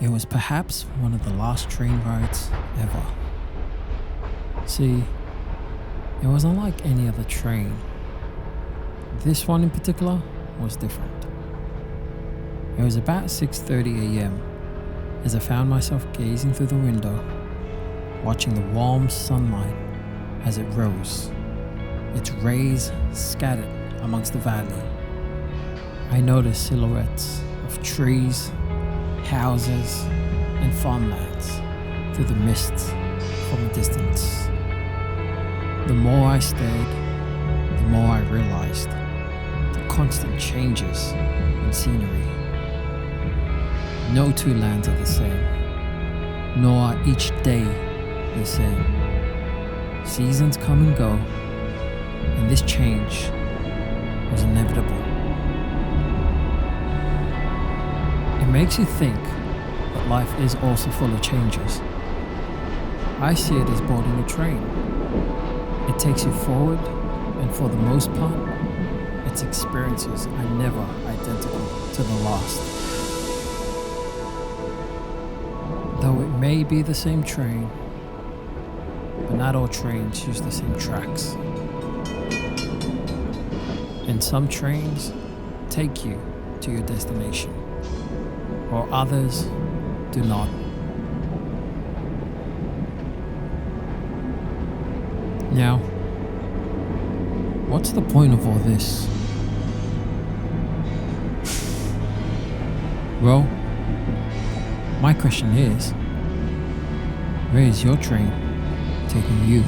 It was perhaps one of the last train rides ever. See, it was unlike any other train. This one in particular was different. It was about 6:30 a.m. as I found myself gazing through the window, watching the warm sunlight as it rose, its rays scattered amongst the valley. I noticed silhouettes of trees, houses, and farmlands through the mists from a distance. The more I stared, the more I realized the constant changes in scenery. No two lands are the same, nor are each day the same. Seasons come and go, and this change was inevitable. It makes you think that life is also full of changes. I see it as boarding a train. It takes you forward, and for the most part, its experiences are never identical to the last. Though it may be the same train, but not all trains use the same tracks. And some trains take you to your destination, while others do not. Now, what's the point of all this? Well, my question is, where is your train taking you?